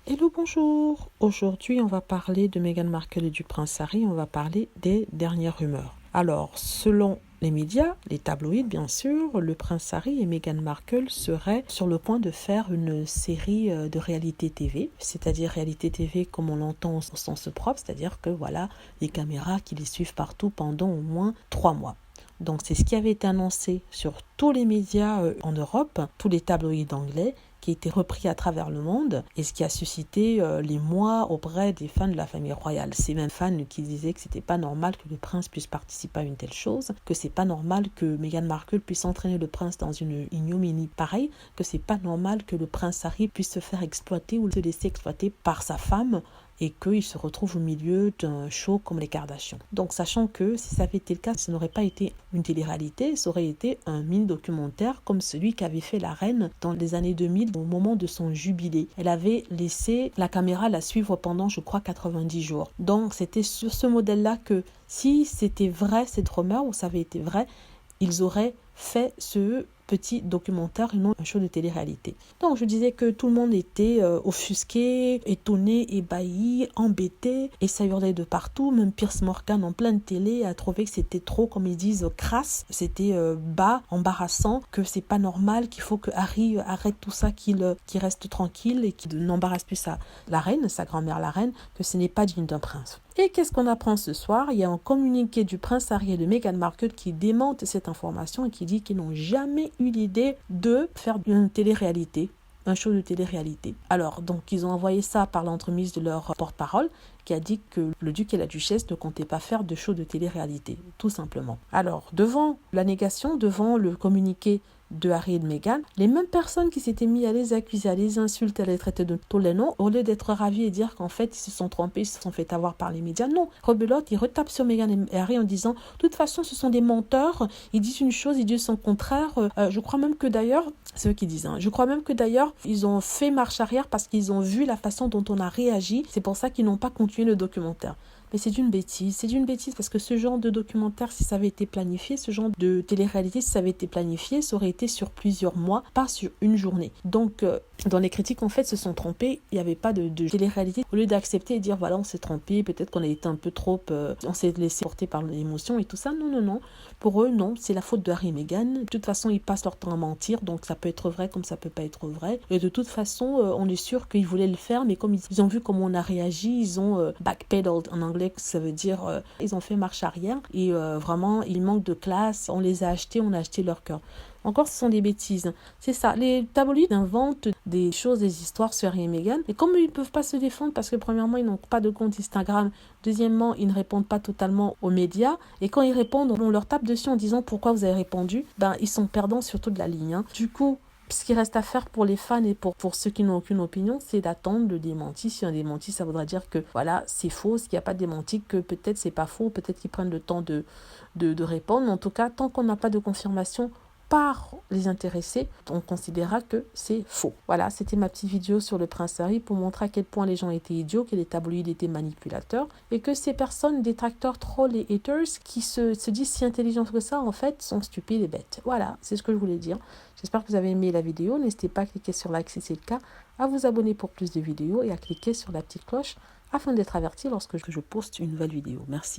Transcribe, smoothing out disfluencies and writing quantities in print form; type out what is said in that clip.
Hello, bonjour. Aujourd'hui, on va parler de Meghan Markle et du prince Harry. On va parler des dernières rumeurs. Alors, selon les médias, les tabloïds bien sûr, le prince Harry et Meghan Markle seraient sur le point de faire une série de réalité TV, c'est-à-dire réalité TV comme on l'entend au sens propre, c'est-à-dire que voilà, les caméras qui les suivent partout pendant au moins 3 mois. Donc c'est ce qui avait été annoncé sur tous les médias en Europe, tous les tabloïds anglais, qui a été repris à travers le monde et ce qui a suscité l'émoi auprès des fans de la famille royale. Ces mêmes fans qui disaient que c'était pas normal que le prince puisse participer à une telle chose, que c'est pas normal que Meghan Markle puisse entraîner le prince dans une ignominie pareille, que c'est pas normal que le prince Harry puisse se faire exploiter ou se laisser exploiter par sa femme et qu'il se retrouve au milieu d'un show comme les Kardashians. Donc sachant que si ça avait été le cas, ce n'aurait pas été une télé-réalité, ça aurait été un mini-documentaire comme celui qu'avait fait la reine dans les années 2000 au moment de son jubilé. Elle avait laissé la caméra la suivre pendant, je crois, 90 jours. Donc c'était sur ce modèle-là que si c'était vrai, cette rumeur, ou ça avait été vrai, ils auraient fait ce petit documentaire et non un show de télé-réalité. Donc je disais que tout le monde était offusqué, étonné, ébahi, embêté et ça hurlait de partout. Même Piers Morgan en pleine télé a trouvé que c'était trop, comme ils disent, crasse, c'était bas, embarrassant, que c'est pas normal, qu'il faut que Harry arrête tout ça, qu'il reste tranquille et qu'il n'embarrasse plus la reine, sa grand-mère la reine, que ce n'est pas digne d'un prince. Et qu'est-ce qu'on apprend ce soir? Il y a un communiqué du prince Harry et de Meghan Markle qui démente cette information et qui dit qu'ils n'ont jamais eu l'idée de faire une télé-réalité, un show de télé-réalité. Alors, donc, ils ont envoyé ça par l'entremise de leur porte-parole qui a dit que le duc et la duchesse ne comptaient pas faire de show de télé-réalité, tout simplement. Alors, devant la négation, devant le communiqué de Harry et de Meghan, les mêmes personnes qui s'étaient mis à les accuser, à les insulter, à les traiter de tous les noms, au lieu d'être ravis et dire qu'en fait ils se sont trompés, ils se sont fait avoir par les médias, non, rebelote, ils retapent sur Meghan et Harry en disant de toute façon ce sont des menteurs, ils disent une chose, ils disent son contraire. Je crois même que d'ailleurs, c'est eux qui disent, je crois même que d'ailleurs ils ont fait marche arrière parce qu'ils ont vu la façon dont on a réagi, c'est pour ça qu'ils n'ont pas continué le documentaire. Mais c'est d'une bêtise parce que ce genre de documentaire, si ça avait été planifié, ce genre de télé-réalité, si ça avait été planifié, ça aurait été sur plusieurs mois, pas sur une journée. Donc, dans les critiques, en fait, se sont trompés. Il n'y avait pas de télé-réalité. Au lieu d'accepter et dire, voilà, on s'est trompé, peut-être qu'on a été un peu trop, on s'est laissé porter par l'émotion et tout ça. Non. Pour eux, non, c'est la faute de Harry et Meghan. De toute façon, ils passent leur temps à mentir, donc ça peut être vrai comme ça peut pas être vrai. Et de toute façon, on est sûr qu'ils voulaient le faire, mais comme ils ont vu comment on a réagi, ils ont backpedaled en anglais, ça veut dire ils ont fait marche arrière et vraiment ils manquent de classe, on les a achetés, on a acheté leur cœur. Encore, ce sont des bêtises. C'est ça. Les tabloïds inventent des choses, des histoires sur Harry et Meghan. Et comme ils ne peuvent pas se défendre parce que premièrement, ils n'ont pas de compte Instagram. Deuxièmement, ils ne répondent pas totalement aux médias. Et quand ils répondent, on leur tape dessus en disant pourquoi vous avez répondu. Ils sont perdants sur toute la ligne. Du coup, ce qui reste à faire pour les fans et pour ceux qui n'ont aucune opinion, c'est d'attendre le démenti. Si un démenti, ça voudra dire que voilà, c'est faux. S'il n'y a pas de démenti, que peut-être c'est pas faux, peut-être qu'ils prennent le temps de répondre. Mais en tout cas, tant qu'on n'a pas de confirmation par les intéressés, on considérera que c'est faux. Voilà, c'était ma petite vidéo sur le prince Harry pour montrer à quel point les gens étaient idiots, que les tabloïds étaient manipulateurs et que ces personnes, détracteurs, trolls et haters qui se disent si intelligents que ça, en fait, sont stupides et bêtes. Voilà, c'est ce que je voulais dire. J'espère que vous avez aimé la vidéo. N'hésitez pas à cliquer sur like si c'est le cas, à vous abonner pour plus de vidéos et à cliquer sur la petite cloche afin d'être averti lorsque je poste une nouvelle vidéo. Merci.